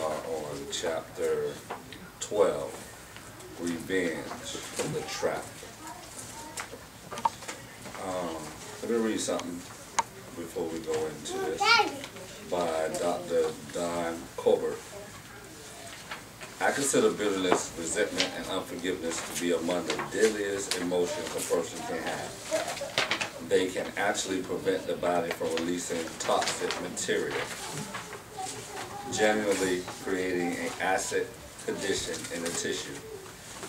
are on chapter 12, Revenge, the Trap. Let me read something before we go into this by Dr. Don Colbert. I consider bitterness, resentment, and unforgiveness to be among the deadliest emotions a person can have. They can actually prevent the body from releasing toxic material, generally creating an acid condition in the tissue.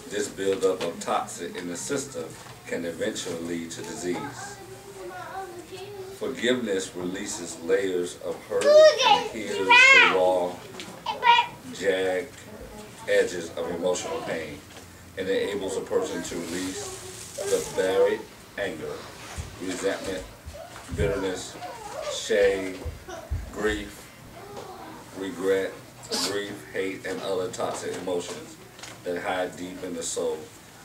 This buildup of toxin in the system can eventually lead to disease. Forgiveness releases layers of hurt and heals the raw, jagged edges of emotional pain and enables a person to release the buried anger, resentment, bitterness, shame, grief, regret, hate, and other toxic emotions that hide deep in the soul,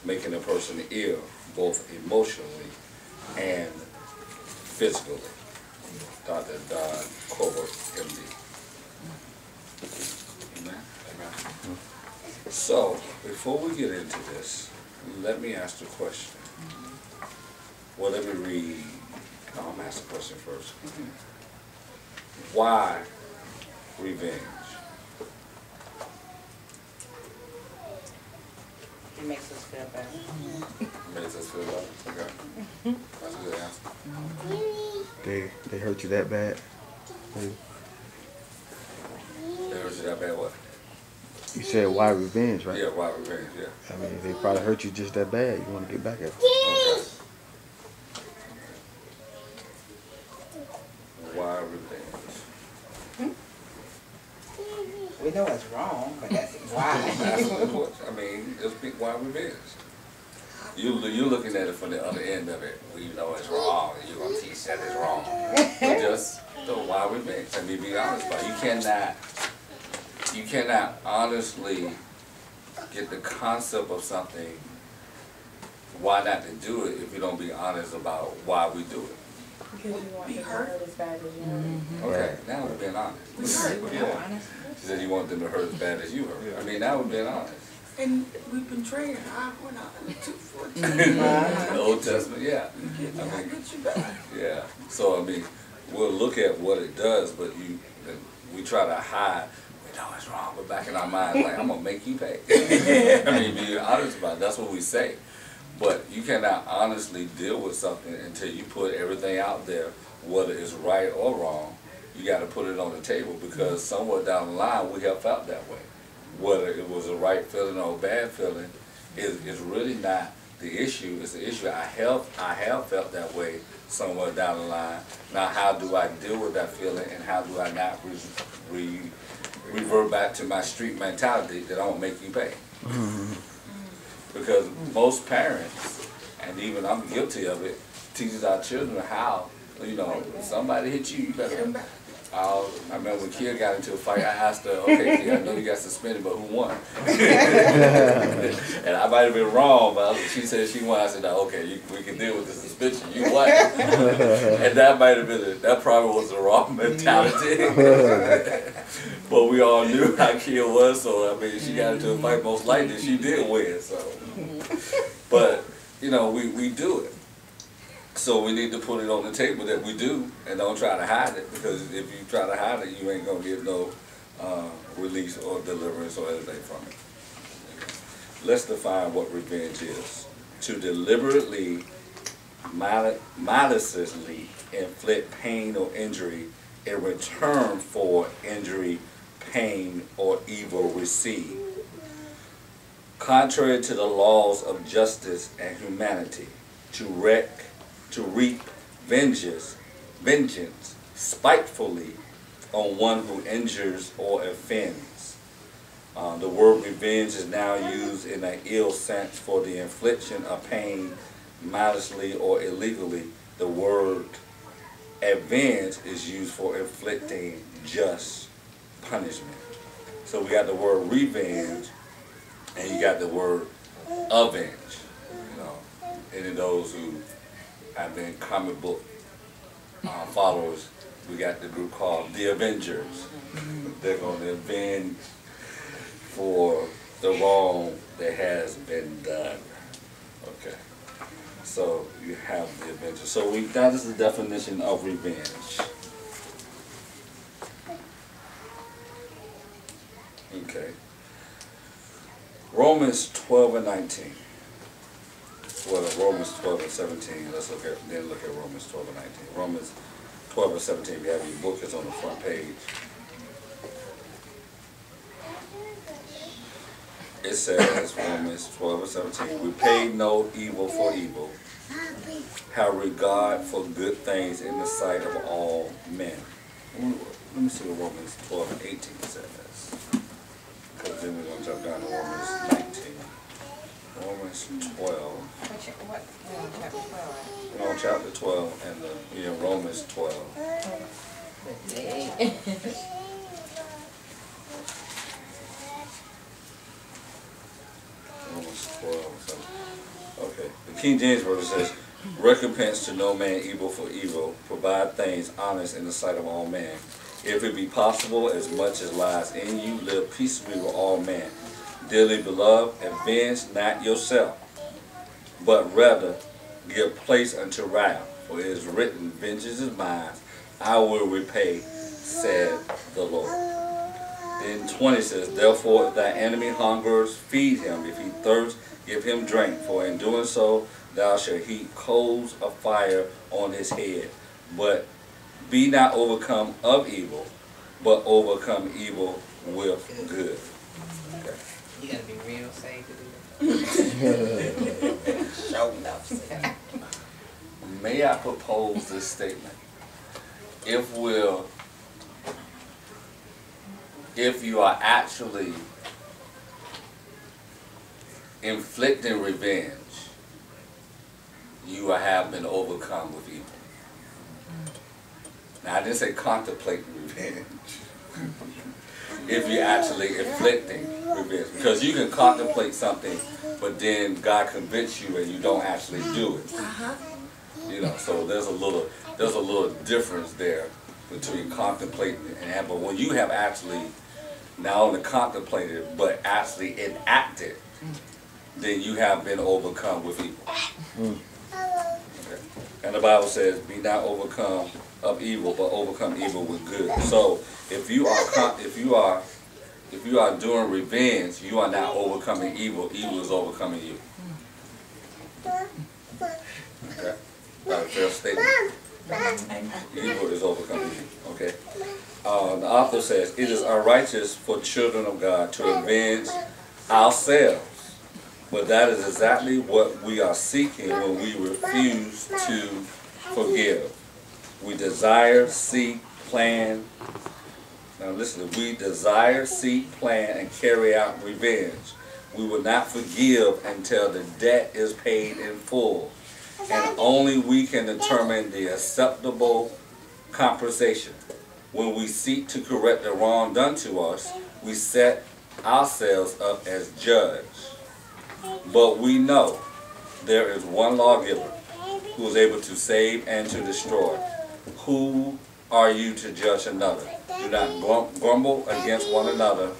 making a person ill both emotionally and physically. Dr. Don Colbert, MD. Amen. Amen. So, before we get into this, let me ask the question. Well, let me read. I'm going to ask the question first. Why revenge? It makes us feel better. Makes us feel better? Okay. That's a good answer. They hurt you that bad? They hurt you that bad what? You said why revenge, right? Yeah, why revenge, yeah. I mean, they probably hurt you just that bad. You want to get back at them. Okay. Why revenge? We know it's wrong, but that's why. I mean, just why revenge? You're looking at it from the other end of it. Well, you know it's wrong, and you're going to teach that it's wrong. But just the why revenge. Let me be honest about it. You cannot honestly get the concept of something, why not to do it, if you don't be honest about why we do it. Because you want them to hurt as bad as you hurt. Okay, now we're being honest. Yeah. She said you want them to hurt as bad as you hurt. I mean, now we're being honest. And we've been trained, we're not in the 214. The Old Testament, yeah. I mean, yeah. So, I mean, we'll look at what it does, but we try to hide. We know it's wrong, but back in our minds, like, I'm going to make you pay. I mean, be honest about it. That's what we say. But you cannot honestly deal with something until you put everything out there, whether it's right or wrong. You got to put it on the table, because somewhere down the line we have felt that way. Whether it was a right feeling or a bad feeling is really not the issue. It's the issue. I have felt that way somewhere down the line. Now, how do I deal with that feeling, and how do I not revert back to my street mentality that I don't make you pay? Because most parents, and even I'm guilty of it, teaches our children how, you know, somebody hit you, you better. I remember when Kia got into a fight, I asked her, okay, Kia, I know you got suspended, but who won? And I might have been wrong, but she said she won. I said, no, okay, we can deal with the suspension. You won. And that might have been, that probably was the wrong mentality. But we all knew how Kia was, so I mean, she got into a fight, most likely she did win. So, but you know, we do it. So we need to put it on the table that we do, and don't try to hide it, because if you try to hide it, you ain't gonna get no release or deliverance or anything from it. Let's define what revenge is: to deliberately, maliciously inflict pain or injury in return for injury, pain, or evil received. Contrary to the laws of justice and humanity, to reap vengeance spitefully on one who injures or offends. The word revenge is now used in an ill sense for the infliction of pain maliciously or illegally. The word avenge is used for inflicting just punishment. So we got the word revenge, and you got the word avenge. You know, any of those who have been comic book followers, we got the group called the Avengers. They're going to avenge for the wrong that has been done. Okay. So you have the avenger. So that is the definition of revenge. Okay. Romans 12 and 19. Well, Romans 12 and 17. Let's look at Romans 12 and 19. Romans 12 and 17. If you have your book, it's on the front page. It says, Romans 12 and 17, repay no evil for evil. Have regard for good things in the sight of all men. Let me see what Romans 12 and 18 says. Because then we're going to jump down to Romans 19. Romans 12. What? Chapter 12. No, chapter 12 and Romans 12. Romans 12. So, okay. The King James Version says, recompense to no man evil for evil. Provide things honest in the sight of all men. If it be possible, as much as lies in you, live peaceably with all men. Dearly beloved, avenge not yourself, but rather give place unto wrath. For it is written, vengeance is mine, I will repay, said the Lord. Then 20 says, therefore if thy enemy hungers, feed him. If he thirsts, give him drink. For in doing so, thou shalt heap coals of fire on his head. But be not overcome of evil, but overcome evil with good. Okay. You gotta be real safe to do that. Show enough safe. May I propose this statement? If you are actually inflicting revenge, you have been overcome with evil. Now, I didn't say contemplating revenge. If you're actually inflicting revenge. Because you can contemplate something, but then God convicts you and you don't actually do it. So there's a little difference there between contemplating and but when you have actually not only contemplated but actually enacted, then you have been overcome with evil. Okay. And the Bible says, be not overcome of evil, but overcome evil with good. So if you are doing revenge, you are not overcoming evil. Evil is overcoming you. Okay. That's a fair statement. Evil is overcoming you. Okay. The author says, it is unrighteous for children of God to avenge ourselves. But that is exactly what we are seeking when we refuse to forgive. We desire, seek, plan. Now listen, we desire, seek, plan, and carry out revenge. We will not forgive until the debt is paid in full. And only we can determine the acceptable compensation. When we seek to correct the wrong done to us, we set ourselves up as judge. But we know there is one lawgiver who is able to save and to destroy. Who are you to judge another? Do not grumble against one another,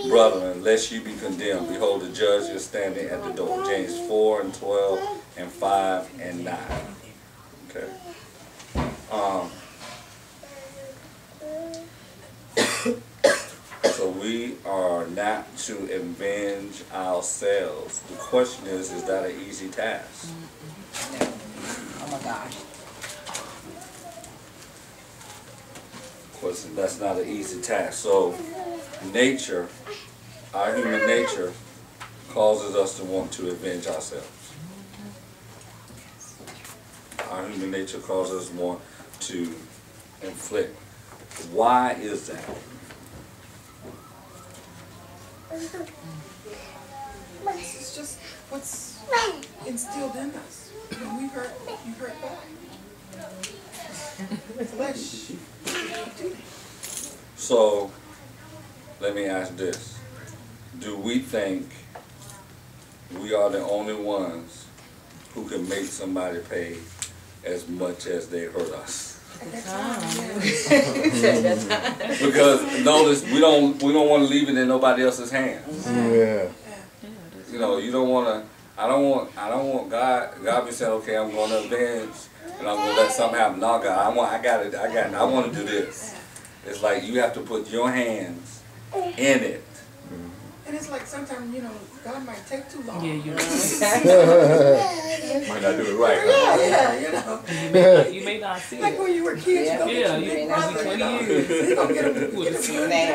brethren, lest you be condemned. Behold, the judge is standing at the door. James 4 and 12 and 5 and 9. Okay. So we are not to avenge ourselves. The question is that an easy task? Oh my gosh. Of course, that's not an easy task. So nature, our human nature, causes us to want to avenge ourselves. Our human nature causes us to want to inflict. Why is that? This is just what's instilled in us. When we hurt, you hurt back. Flesh. So, let me ask this. Do we think we are the only ones who can make somebody pay as much as they hurt us? At that time, yeah. Because notice we don't want to leave it in nobody else's hands. Yeah. You know, you don't want to. I don't want God. God be saying, okay, I'm going to avenge, and I'm going to let something happen. No, God, I want to do this. It's like you have to put your hands in it. And it's like sometimes, you know, God might take too long. Yeah, you know. Might not do it right. Yeah, you know. You may not see Like it. when you were kids, you don't get your you big may not brother, be you know. 20 years. He's going to get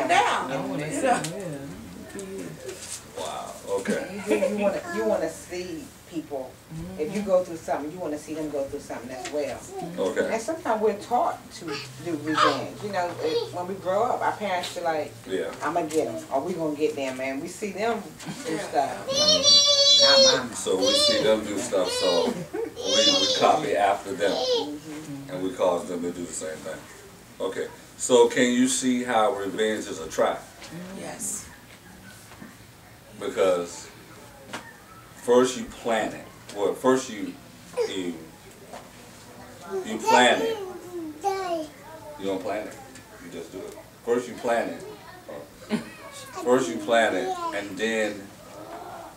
him down. I want to You see know. it, yeah. Wow. Okay. You want to see people. If you go through something, you want to see them go through something as well. Okay. And sometimes we're taught to do revenge. You know, when we grow up, our parents feel like, Yeah. I'm going to get them, or we going to get them, man. We see them do stuff. Not mine. So we see them do stuff, so we copy after them, and we cause them to do the same thing. Okay. So can you see how revenge is a trap? Yes. Because first you plan it. Well, first you plan it. You don't plan it. You just do it. First you plan it. First you plan it, and then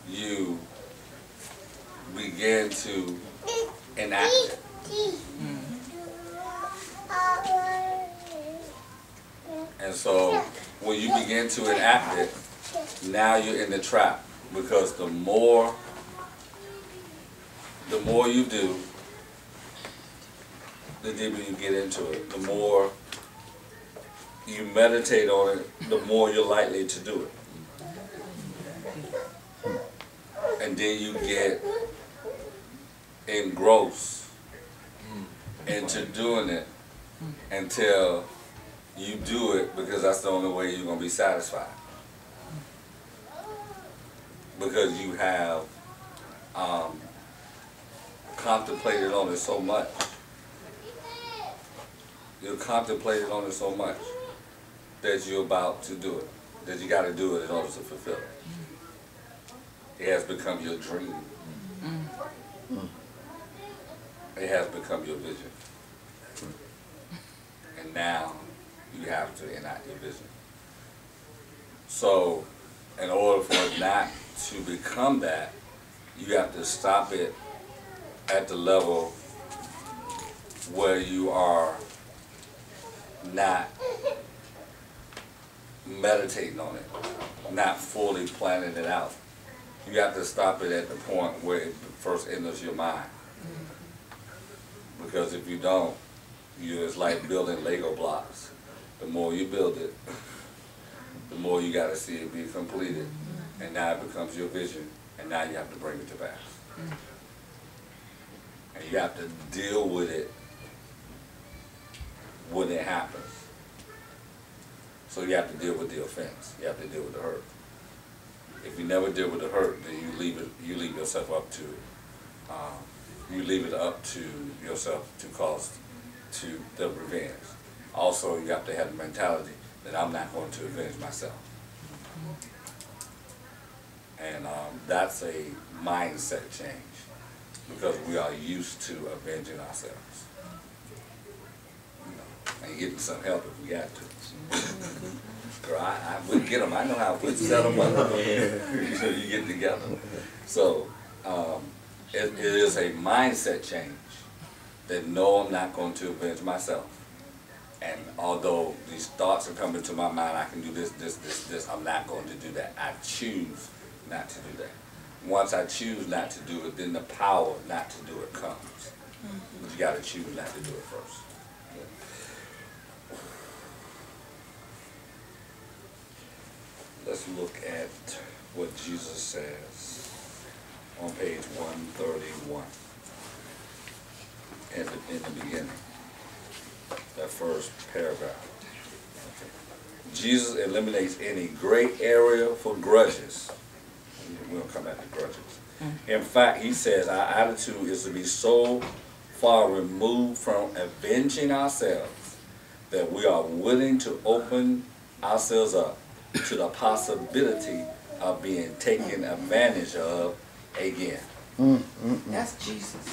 you begin to enact it. And so when you begin to enact it, now you're in the trap, because the more you do, the deeper you get into it. The more you meditate on it, the more you're likely to do it. And then you get engrossed into doing it until you do it, because that's the only way you're going to be satisfied. Because you have contemplated on it so much. You've contemplated on it so much that you're about to do it. That you got to do it in order to fulfill it. It has become your dream. It has become your vision. And now you have to enact your vision. So, in order for it not to become that, you have to stop it at the level where you are not meditating on it, not fully planning it out. You have to stop it at the point where it first enters your mind. Because if you don't, it's like building Lego blocks. The more you build it, the more you got to see it be completed. And now it becomes your vision, and now you have to bring it to pass. And you have to deal with it when it happens. So you have to deal with the offense. You have to deal with the hurt. If you never deal with the hurt, then you leave yourself up to yourself to cause to the revenge. Also, you have to have the mentality that I'm not going to avenge myself. And that's a mindset change, because we are used to avenging ourselves. You know, and getting some help if we got to. Girl, I would get them. I know how to set them up. So you get together. So it is a mindset change that no, I'm not going to avenge myself. And although these thoughts are coming to my mind, I can do this, I'm not going to do that. I choose not to do that. Once I choose not to do it, then the power not to do it comes. But you got to choose not to do it first. Let's look at what Jesus says on page 131 in the beginning, that first paragraph. Jesus eliminates any gray area for grudges. We'll come back to grudges. In fact, he says our attitude is to be so far removed from avenging ourselves that we are willing to open ourselves up to the possibility of being taken advantage of again. That's Jesus.